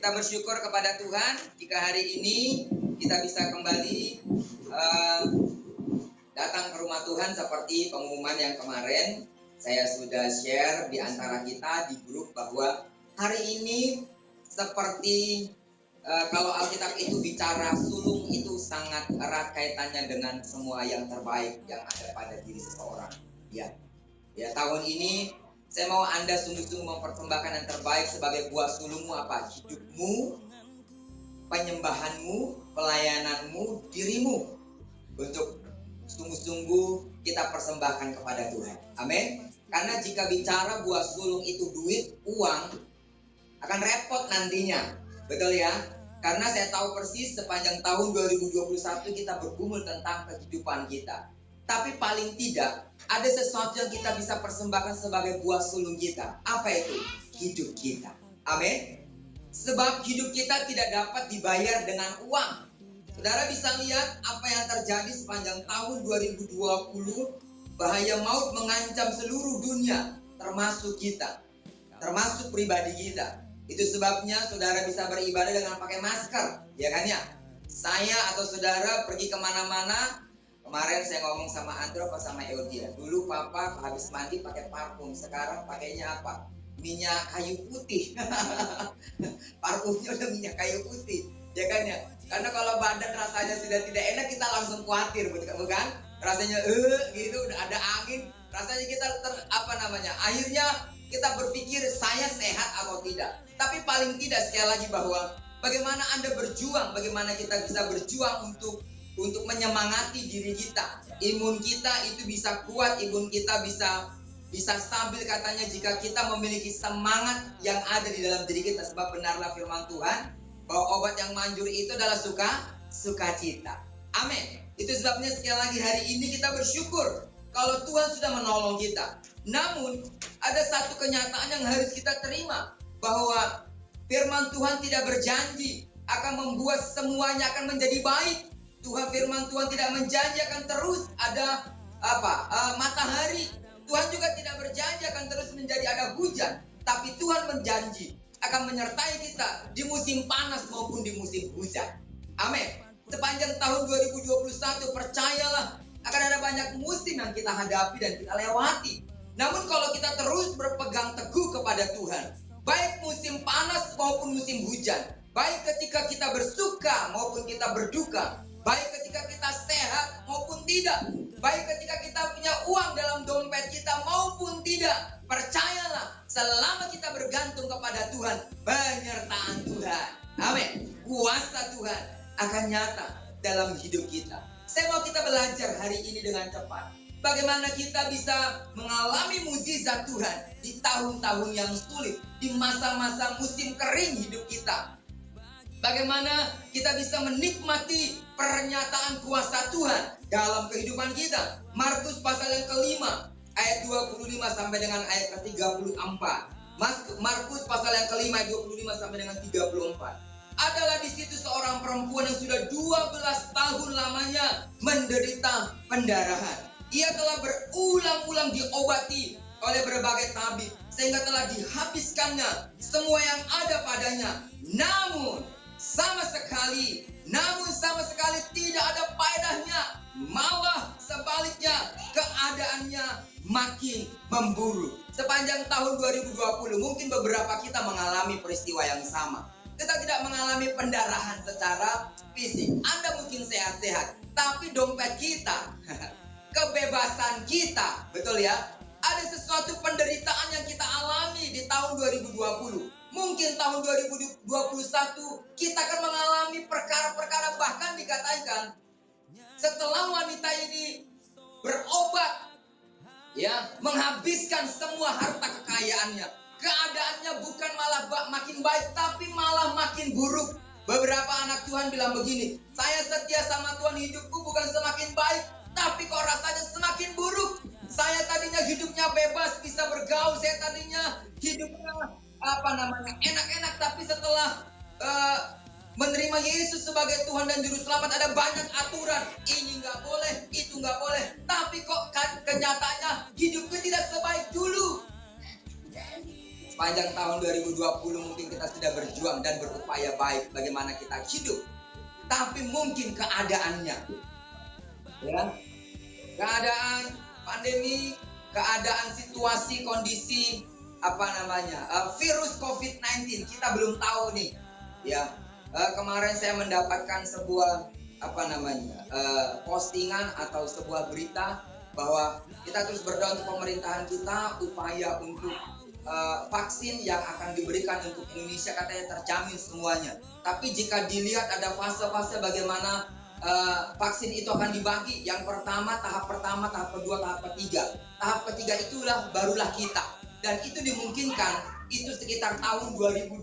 Kita bersyukur kepada Tuhan jika hari ini kita bisa kembali datang ke rumah Tuhan seperti pengumuman yang kemarin. Saya sudah share di antara kita di grup bahwa hari ini seperti kalau Alkitab itu bicara sulung itu sangat erat kaitannya dengan semua yang terbaik yang ada pada diri seseorang. Ya, tahun ini saya mau Anda sungguh-sungguh mempersembahkan yang terbaik sebagai buah sulungmu apa? Hidupmu, penyembahanmu, pelayananmu, dirimu. Untuk sungguh-sungguh kita persembahkan kepada Tuhan. Amin. Karena jika bicara buah sulung itu duit, uang, akan repot nantinya. Betul ya? Karena saya tahu persis sepanjang tahun 2021 kita bergumul tentang kehidupan kita. Tapi paling tidak ada sesuatu yang kita bisa persembahkan sebagai buah sulung kita. Apa itu? Hidup kita. Amin. Sebab hidup kita tidak dapat dibayar dengan uang. Saudara bisa lihat apa yang terjadi sepanjang tahun 2020. Bahaya maut mengancam seluruh dunia, termasuk kita, termasuk pribadi kita. Itu sebabnya saudara bisa beribadah dengan pakai masker, ya kan ya? Saya atau saudara pergi kemana-mana. Kemarin saya ngomong sama Andro apa sama Eudia. Dulu papa habis mandi pakai parfum, sekarang pakainya apa? Minyak kayu putih. Parfumnya udah minyak kayu putih, ya kan ya? Karena kalau badan rasanya sudah tidak enak kita langsung khawatir, bukan? Rasanya gitu udah ada angin, rasanya kita akhirnya kita berpikir saya sehat atau tidak. Tapi paling tidak sekali lagi bahwa bagaimana Anda berjuang, bagaimana kita bisa berjuang untuk menyemangati diri kita. Imun kita itu bisa kuat, imun kita bisa stabil katanya jika kita memiliki semangat yang ada di dalam diri kita. Sebab benarlah firman Tuhan bahwa obat yang manjur itu adalah sukacita. Amin. Itu sebabnya sekali lagi hari ini kita bersyukur kalau Tuhan sudah menolong kita. Namun ada satu kenyataan yang harus kita terima, bahwa firman Tuhan tidak berjanji akan membuat semuanya akan menjadi baik. Firman Tuhan tidak menjanji akan terus ada matahari. Tuhan juga tidak berjanji akan terus menjadi ada hujan. Tapi Tuhan menjanji akan menyertai kita di musim panas maupun di musim hujan. Amin. Sepanjang tahun 2021 percayalah akan ada banyak musim yang kita hadapi dan kita lewati. Namun kalau kita terus berpegang teguh kepada Tuhan, baik musim panas maupun musim hujan, baik ketika kita bersuka maupun kita berduka, baik ketika kita sehat maupun tidak, baik ketika kita punya uang dalam dompet kita maupun tidak, percayalah selama kita bergantung kepada Tuhan, penyertaan Tuhan, amin, kuasa Tuhan akan nyata dalam hidup kita. Saya mau kita belajar hari ini dengan cepat. Bagaimana kita bisa mengalami mukjizat Tuhan di tahun-tahun yang sulit, di masa-masa musim kering hidup kita. Bagaimana kita bisa menikmati pernyataan kuasa Tuhan dalam kehidupan kita. Markus pasal yang kelima, ayat 25 sampai dengan ayat ke-34. Markus pasal yang kelima, ayat 25 sampai dengan 34. Adalah di situ seorang perempuan yang sudah 12 tahun lamanya menderita pendarahan. Ia telah berulang-ulang diobati oleh berbagai tabib sehingga telah dihabiskannya semua yang ada padanya. Namun sama sekali tidak ada faedahnya. Malah sebaliknya keadaannya makin memburuk. Sepanjang tahun 2020 mungkin beberapa kita mengalami peristiwa yang sama. Kita tidak mengalami pendarahan secara fisik. Anda mungkin sehat-sehat, tapi dompet kita, kebebasan kita, betul ya? Ada sesuatu penderitaan yang kita alami di tahun 2020. Mungkin tahun 2021 kita akan mengalami perkara-perkara, bahkan dikatakan setelah wanita ini berobat, ya, menghabiskan semua harta kekayaannya. Keadaannya bukan malah makin baik, tapi malah makin buruk. Beberapa anak Tuhan bilang begini, saya setia sama Tuhan, hidupku bukan semakin baik, tapi kok rasanya semakin buruk. Saya tadinya hidupnya bebas, bisa bergaul, saya tadinya hidupnya enak-enak, tapi setelah menerima Yesus sebagai Tuhan dan Juru Selamat ada banyak aturan, ini nggak boleh, itu nggak boleh, tapi kok kenyataannya hidupku tidak sebaik dulu. Sepanjang tahun 2020 mungkin kita sudah berjuang dan berupaya baik bagaimana kita hidup. Tapi mungkin keadaannya, ya, keadaan pandemi, keadaan situasi, kondisi virus COVID-19 kita belum tahu nih, ya. Kemarin saya mendapatkan sebuah postingan atau sebuah berita bahwa kita terus berdoa untuk pemerintahan kita, upaya untuk vaksin yang akan diberikan untuk Indonesia katanya terjamin semuanya. Tapi jika dilihat ada fase-fase bagaimana vaksin itu akan dibagi. Yang pertama, tahap pertama, tahap kedua, tahap ketiga. Tahap ketiga itulah barulah kita. Dan itu dimungkinkan itu sekitar tahun 2022.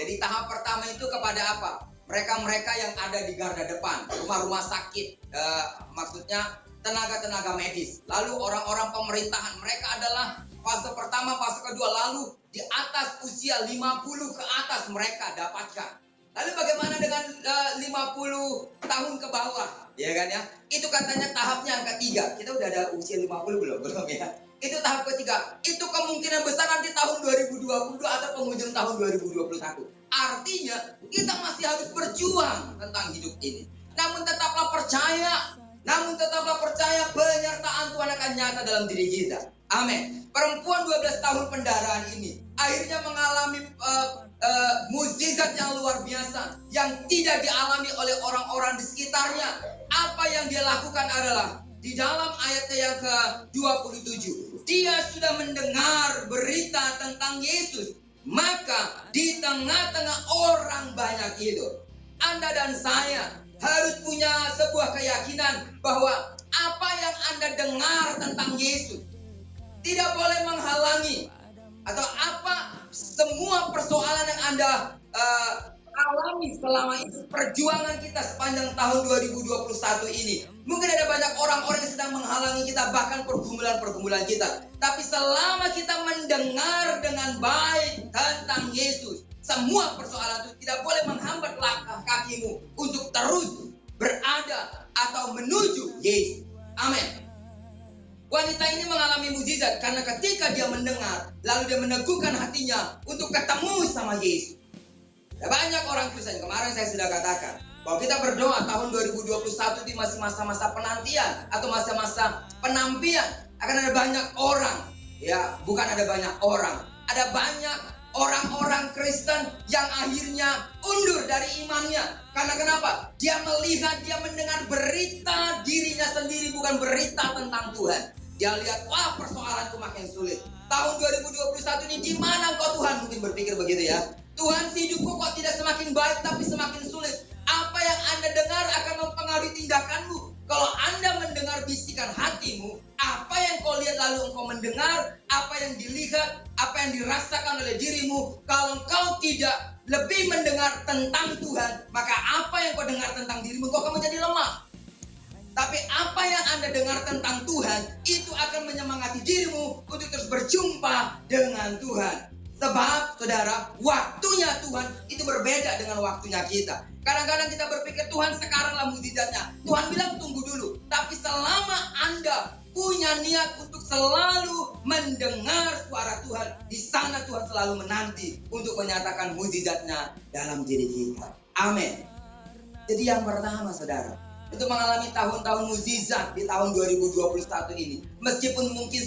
Jadi tahap pertama itu kepada apa? Mereka-mereka yang ada di garda depan, rumah-rumah sakit, maksudnya tenaga-tenaga medis. Lalu orang-orang pemerintahan, mereka adalah fase pertama, fase kedua, lalu di atas usia 50 ke atas mereka dapatkan. Lalu bagaimana dengan 50 tahun ke bawah? Ya kan ya? Itu katanya tahapnya yang ketiga. Kita udah ada usia 50 belum? Belum ya? Itu tahap ketiga. Itu kemungkinan besar nanti tahun 2022 atau penghujung tahun 2021. Artinya kita masih harus berjuang tentang hidup ini. Namun tetaplah percaya penyertaan Tuhan akan nyata dalam diri kita. Amin. Perempuan 12 tahun pendarahan ini akhirnya mengalami mukjizat yang luar biasa yang tidak dialami oleh orang-orang di sekitarnya. Apa yang dia lakukan adalah di dalam ayatnya yang ke-27, dia sudah mendengar berita tentang Yesus, maka di tengah-tengah orang banyak itu, Anda dan saya harus punya sebuah keyakinan bahwa apa yang Anda dengar tentang Yesus tidak boleh menghalangi atau semua persoalan yang Anda alami selama itu perjuangan kita sepanjang tahun 2021 ini. Mungkin ada banyak orang-orang yang sedang menghalangi kita, bahkan pergumulan-pergumulan kita. Tapi selama kita mendengar dengan baik tentang Yesus, semua persoalan itu tidak boleh menghambat langkah kakimu untuk terus berada atau menuju Yesus. Amin. Wanita ini mengalami mukjizat karena ketika dia mendengar, lalu dia meneguhkan hatinya untuk ketemu sama Yesus. Banyak orang Kristen, kemarin saya sudah katakan bahwa kita berdoa tahun 2021 di masih masa-masa penantian atau masa-masa penampian. Akan ada banyak orang, ya bukan ada banyak orang, ada banyak orang-orang Kristen yang akhirnya undur dari imannya. Karena kenapa? Dia melihat, dia mendengar berita dirinya sendiri, bukan berita tentang Tuhan. Dia lihat, wah persoalanku makin sulit. Tahun 2021 ini di mana engkau Tuhan? Mungkin berpikir begitu ya. Tuhan, hidupku kok tidak semakin baik tapi semakin sulit. Apa yang Anda dengar akan mempengaruhi tindakanmu. Kalau Anda mendengar bisikan hatimu, apa yang kau lihat lalu engkau mendengar, apa yang dilihat, apa yang dirasakan oleh dirimu. Kalau engkau tidak lebih mendengar tentang Tuhan, maka apa yang kau dengar tentang dirimu, kau akan menjadi lemah. Tapi apa yang Anda dengar tentang Tuhan, itu akan menyemangati dirimu untuk terus berjumpa dengan Tuhan. Sebab, saudara, waktunya Tuhan itu berbeda dengan waktunya kita. Kadang-kadang kita berpikir Tuhan sekaranglah mukjizatnya. Tuhan bilang tunggu dulu. Tapi selama Anda punya niat untuk selalu mendengar suara Tuhan, di sana Tuhan selalu menanti untuk menyatakan mukjizatnya dalam diri kita. Amin. Jadi yang pertama, saudara, itu mengalami tahun-tahun mukjizat di tahun 2021 ini. Meskipun mungkin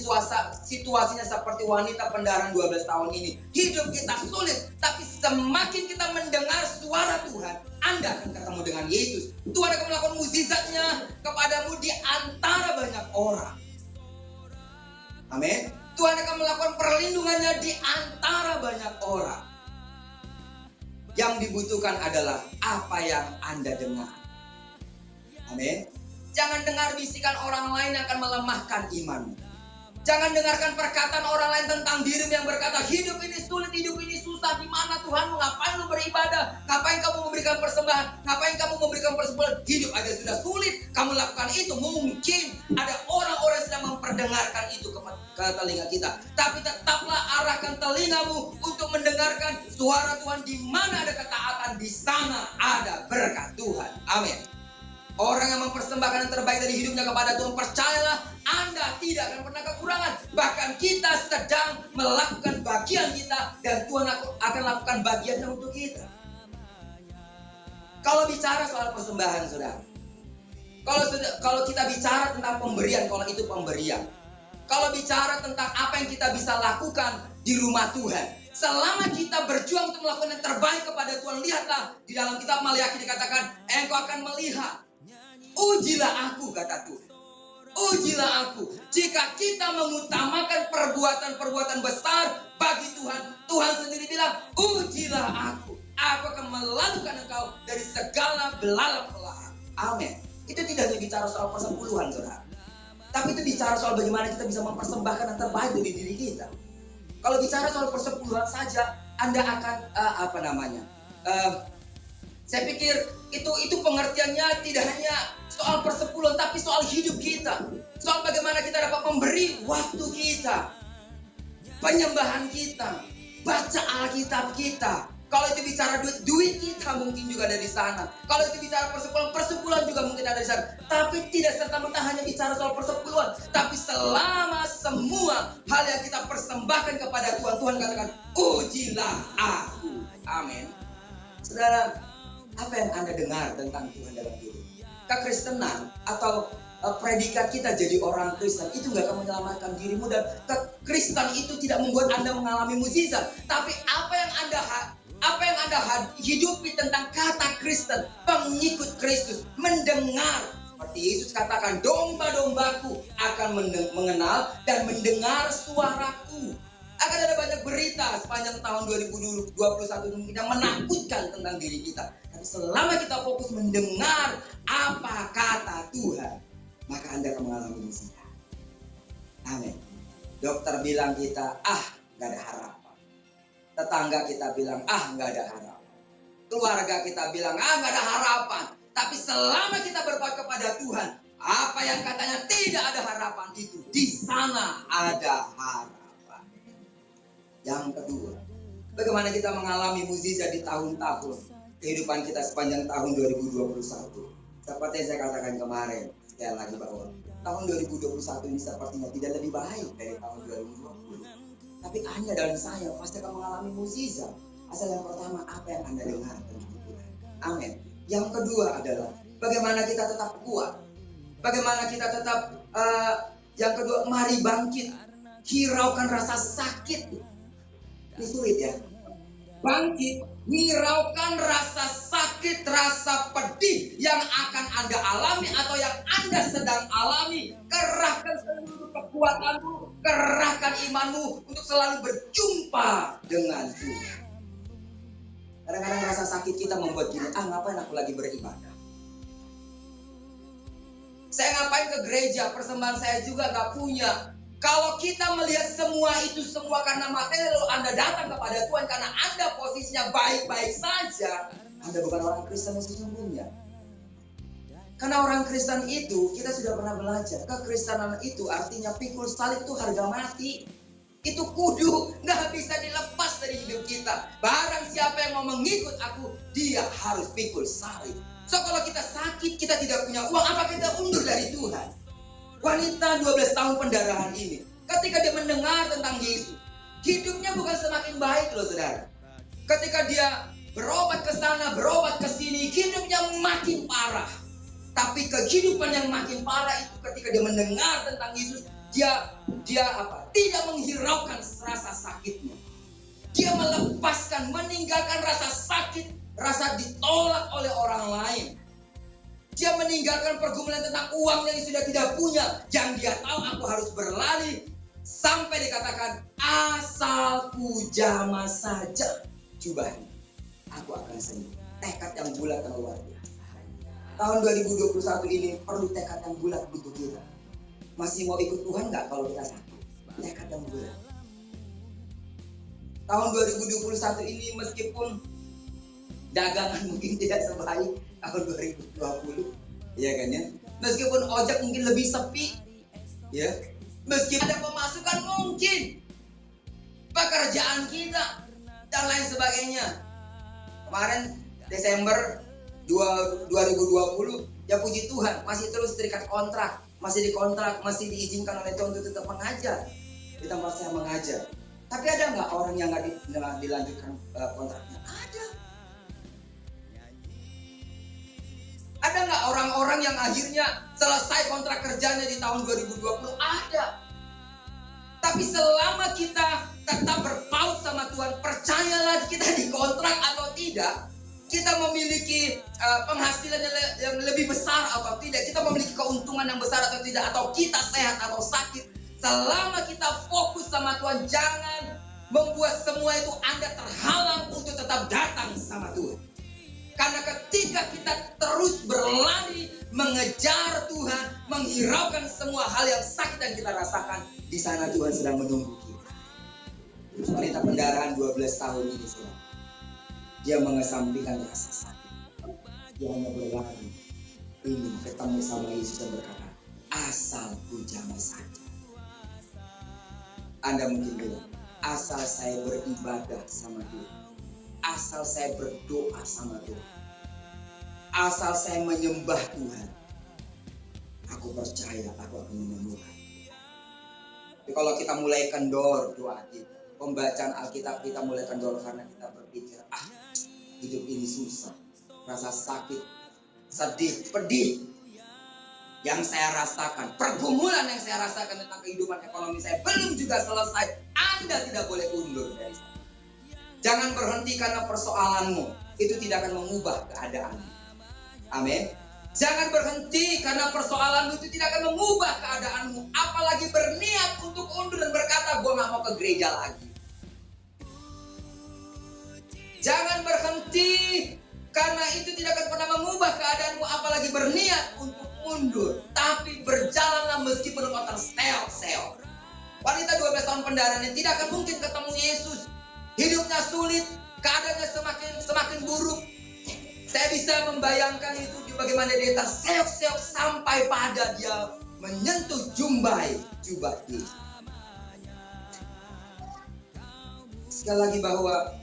situasinya seperti wanita pendarahan 12 tahun ini. Hidup kita sulit, tapi semakin kita mendengar suara Tuhan, Anda akan ketemu dengan Yesus. Tuhan akan melakukan mukjizatnya kepadamu di antara banyak orang. Amin. Tuhan akan melakukan perlindungannya di antara banyak orang. Yang dibutuhkan adalah apa yang Anda dengar. Amin. Jangan dengar bisikan orang lain yang akan melemahkan imanmu. Jangan dengarkan perkataan orang lain tentang dirimu yang berkata, hidup ini sulit, hidup ini susah. Di mana Tuhanmu? Ngapain lu beribadah? Ngapain kamu memberikan persembahan? Ngapain kamu memberikan persembahan? Hidup aja sudah sulit. Kamu lakukan itu. Mungkin ada orang-orang yang sedang memperdengarkan itu ke telinga kita. Tapi tetaplah arahkan telingamu untuk mendengarkan suara Tuhan. Di mana ada ketaatan, di sana ada berkat Tuhan. Amin. Orang yang mempersembahkan yang terbaik dari hidupnya kepada Tuhan, percayalah Anda tidak akan pernah kekurangan. Bahkan kita sedang melakukan bagian kita dan Tuhan akan lakukan bagiannya untuk kita. Kalau bicara soal persembahan, saudara, kalau kita bicara tentang pemberian, kalau itu pemberian, kalau bicara tentang apa yang kita bisa lakukan di rumah Tuhan, selama kita berjuang untuk melakukan yang terbaik kepada Tuhan, lihatlah di dalam kitab Maliaki dikatakan, engkau akan melihat, ujilah aku, kata Tuhan. Ujilah aku. Jika kita mengutamakan perbuatan-perbuatan besar bagi Tuhan, Tuhan sendiri bilang, ujilah aku. Aku akan melalukan engkau dari segala belalang-belalang. Amin. Itu tidak hanya bicara soal persepuluhan, saudara. Tapi itu bicara soal bagaimana kita bisa mempersembahkan yang terbaik dari diri kita. Kalau bicara soal persepuluhan saja, Anda akan saya pikir itu pengertiannya tidak hanya soal persepuluhan, tapi soal hidup kita. Soal bagaimana kita dapat memberi waktu kita, penyembahan kita, baca Alkitab kita. Kalau itu bicara duit kita mungkin juga ada di sana. Kalau itu bicara persepuluhan juga mungkin ada di sana. Tapi tidak serta-merta hanya bicara soal persepuluhan. Tapi selama semua hal yang kita persembahkan kepada Tuhan, Tuhan katakan, ujilah aku. Amin. Saudara, apa yang Anda dengar tentang Tuhan dalam hidup? Kekristenan atau predikat kita jadi orang Kristen itu nggak akan menyelamatkan dirimu, dan kekristenan itu tidak membuat Anda mengalami mukjizat. Tapi apa yang Anda hidupi tentang kata Kristen, pengikut Kristus, mendengar seperti Yesus katakan, domba-dombaku akan mengenal dan mendengar suaraku. Akan ada banyak berita sepanjang tahun 2021 ini yang menakutkan tentang diri kita. Tapi selama kita fokus mendengar apa kata Tuhan, maka Anda akan mengalami mukjizat. Amin. Dokter bilang kita, gak ada harapan. Tetangga kita bilang, gak ada harapan. Keluarga kita bilang, gak ada harapan. Tapi selama kita berbuat kepada Tuhan, apa yang katanya tidak ada harapan itu, di sana ada harapan. Yang kedua, bagaimana kita mengalami mukjizat di tahun-tahun kehidupan kita sepanjang tahun 2021. Seperti yang saya katakan kemarin, sekali lagi bahwa tahun 2021 ini sepertinya tidak lebih baik dari tahun 2020. Tapi Anda dan saya pasti akan mengalami mukjizat. Asal yang pertama, apa yang Anda dengar tentang Tuhan. Amin. Yang kedua adalah bagaimana kita tetap kuat. Bagaimana kita tetap, yang kedua, mari bangkit. Hiraukan rasa sakit. Ini sulit ya. Bangkit, hiraukan rasa sakit, rasa pedih yang akan Anda alami atau yang Anda sedang alami. Kerahkan seluruh kekuatanmu, kerahkan imanmu untuk selalu berjumpa dengan Tuhan. Kadang-kadang rasa sakit kita membuat gini, ngapain aku lagi beribadah? Saya ngapain ke gereja, persembahan saya juga gak punya. Kalau kita melihat semua karena materi, lalu Anda datang kepada Tuhan karena Anda posisinya baik-baik saja, Anda bukan orang Kristen yang sesungguhnya. Karena orang Kristen itu, kita sudah pernah belajar, kekristenan itu artinya pikul salib itu harga mati. Itu kudu, gak bisa dilepas dari hidup kita. Barang siapa yang mau mengikut aku, dia harus pikul salib. So kalau kita sakit, kita tidak punya uang, apa kita undur dari Tuhan? Wanita 12 tahun pendarahan ini, ketika dia mendengar tentang Yesus, hidupnya bukan semakin baik loh saudara. Ketika dia berobat ke sana, berobat ke sini, hidupnya makin parah. Tapi kehidupan yang makin parah itu ketika dia mendengar tentang Yesus, dia tidak menghiraukan rasa sakitnya. Dia melepaskan, meninggalkan rasa sakit, rasa ditolak oleh orang lain. Dia meninggalkan pergumulan tentang uang yang sudah tidak punya. Yang dia tahu, aku harus berlari. Sampai dikatakan, asalku jamah saja jubahnya, aku akan sembuh. Tekad yang bulat dan luar biasa. Tahun 2021 ini perlu tekad yang bulat untuk kita. Masih mau ikut Tuhan gak kalau kita sakit? Tekad yang bulat. Tahun 2021 ini meskipun dagangan mungkin tidak sebaik tahun 2020, ya kan ya. Meskipun ojek mungkin lebih sepi, ya. Meskipun ada pemasukan mungkin, pekerjaan kita dan lain sebagainya. Kemarin Desember 2020 Ya puji Tuhan, masih terus terikat kontrak, masih dikontrak, masih diizinkan oleh Tuhan untuk tetap mengajar di tempat saya mengajar. Tapi ada nggak orang yang nggak dilanjutkan kontraknya? Ada. Ada nggak orang-orang yang akhirnya selesai kontrak kerjanya di tahun 2020? Ada. Tapi selama kita tetap berpaut sama Tuhan, percayalah kita dikontrak atau tidak, kita memiliki penghasilan yang lebih besar atau tidak, kita memiliki keuntungan yang besar atau tidak, atau kita sehat atau sakit, selama kita fokus sama Tuhan, jangan membuat semua itu Anda terhalang untuk tetap datang sama Tuhan. Karena ketika kita terus berlari mengejar Tuhan, menghiraukan semua hal yang sakit yang kita rasakan, di sana Tuhan sedang menunggu kita. Wanita pendarahan 12 tahun ini, saudara, dia mengesampingkan rasa sakit. Dia hanya berlari ingin ketemu sama Yesus dan berkata, asal ku jamah saja. Anda mungkin bilang, asal saya beribadah sama Tuhan, asal saya berdoa sama Tuhan, asal saya menyembah Tuhan, aku percaya aku akan menemukan. Tapi kalau kita mulai kendor doa kita, pembacaan Alkitab kita mulai kendor karena kita berpikir, hidup ini susah, rasa sakit, sedih, pedih yang saya rasakan, pergumulan yang saya rasakan tentang kehidupan ekonomi saya belum juga selesai. Anda tidak boleh undur dari sana. Jangan berhenti karena persoalanmu itu tidak akan mengubah keadaanmu. Amin. Jangan berhenti karena persoalanmu itu tidak akan mengubah keadaanmu. Apalagi berniat untuk undur dan berkata, gue gak mau ke gereja lagi. Jangan berhenti karena itu tidak akan pernah mengubah keadaanmu. Apalagi berniat untuk mundur. Tapi berjalanlah meskipun engkau terseok-seok. Wanita 12 tahun pendarahan ini tidak akan mungkin ketemu Yesus. Hidupnya sulit, keadaannya semakin buruk. Saya bisa membayangkan itu bagaimana dia terseok-seok sampai pada dia menyentuh jubah Yesus. Sekali lagi bahwa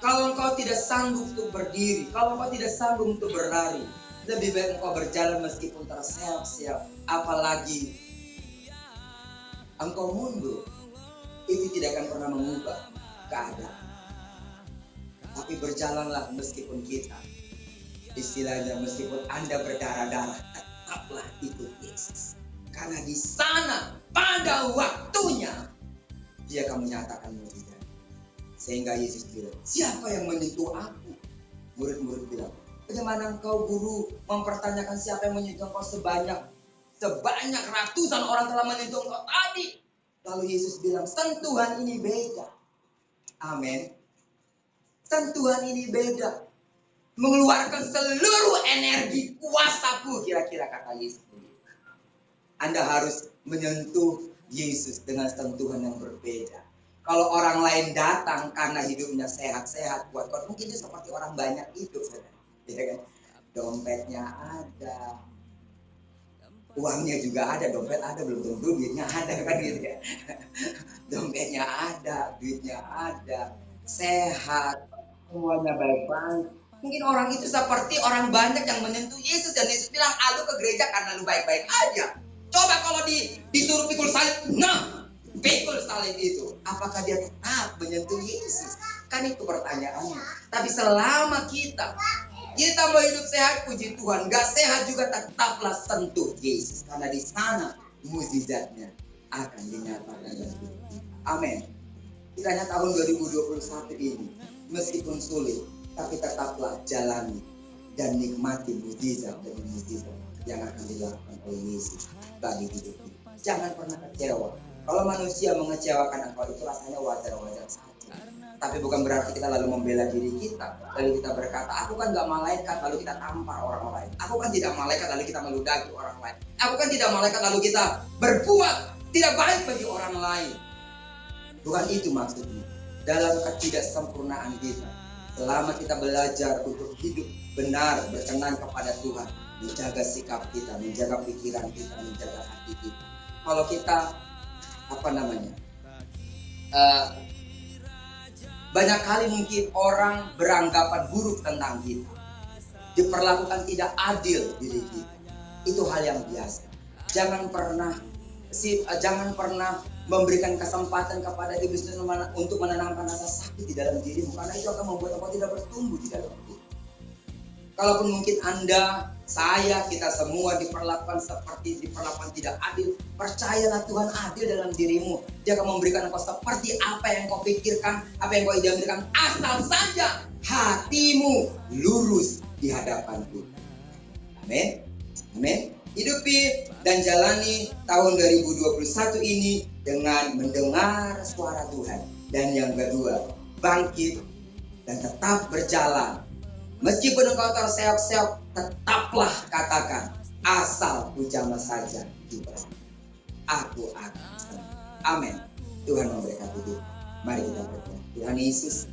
kalau engkau tidak sanggup untuk berdiri, kalau engkau tidak sanggup untuk berlari, lebih baik engkau berjalan meskipun terseok-seok. Apalagi engkau mundur, itu tidak akan pernah mengubah keadaan. Tapi berjalanlah meskipun kita, istilahnya meskipun Anda berdarah-darah, tetaplah ikut Yesus. Karena di sana pada waktunya Dia akan menyatakan mukjizat. Sehingga Yesus bilang, siapa yang menyentuh aku? Murid-murid bilang, bagaimana engkau guru mempertanyakan siapa yang menyentuh engkau sebanyak ratusan orang telah menyentuh engkau tadi. Lalu Yesus bilang, sentuhan ini beda. Amin. Sentuhan ini beda. Mengeluarkan seluruh energi kuasaku, kira-kira kata Yesus. Anda harus menyentuh Yesus dengan sentuhan yang berbeda. Kalau orang lain datang karena hidupnya sehat-sehat, kuat-kuat, mungkin itu seperti orang banyak hidup, ya kan? Dompetnya ada, uangnya juga ada, dompet ada, belum tentu duitnya ada, kan gitu ya. Dompetnya ada, duitnya ada, sehat, semuanya baik-baik. Mungkin orang itu seperti orang banyak yang menyentuh Yesus, dan Yesus bilang, lu ke gereja karena lu baik-baik aja. Coba kalau disuruh pikul salib, pikul salib itu, apakah dia tetap menyentuh Yesus? Kan itu pertanyaannya. Tapi selama kita mau hidup sehat, puji Tuhan. Gak sehat juga tetaplah sentuh Yesus. Karena di sana mukjizatnya akan dinyatakan. Amin. Kiranya tahun 2021 ini, meskipun sulit, tapi tetaplah jalani dan nikmati mukjizat demi mukjizat yang akan dilakukan oleh Yesus bagi hidup kita. Jangan pernah kecewa. Kalau manusia mengecewakan engkau, itu rasanya wajar-wajar saja. Tapi bukan berarti kita lalu membela diri kita. Lalu kita berkata, aku kan gak malaikat, lalu kita tampar orang lain. Aku kan tidak malaikat, lalu kita meludaki orang lain. Aku kan tidak malaikat, lalu kita berbuat tidak baik bagi orang lain. Bukan itu maksudnya. Dalam ketidaksempurnaan kita, selama kita belajar untuk hidup benar, berkenan kepada Tuhan, menjaga sikap kita, menjaga pikiran kita, menjaga hati kita. Kalau kita banyak kali mungkin orang beranggapan buruk tentang kita. diperlakukan tidak adil diri kita. Itu hal yang biasa. Jangan pernah memberikan kesempatan kepada iblis untuk menenangkan rasa sakit di dalam dirimu, karena itu akan membuat engkau tidak bertumbuh di dalam diri. Kalaupun mungkin kita semua diperlakukan tidak adil, percayalah Tuhan adil dalam dirimu. Dia akan memberikan engkau seperti apa yang kau pikirkan, apa yang kau idamkan, asal saja hatimu lurus di hadapan Tuhan. Amin. Amin. Hidupi dan jalani tahun 2021 ini dengan mendengar suara Tuhan. Dan yang kedua, bangkit dan tetap berjalan. Meskipun engkau terseok-seok, tetaplah katakan, asal ku jamah saja tiba, aku akan senang. Amin. Tuhan memberkati kita. Mari kita berdoa. Tuhan Yesus,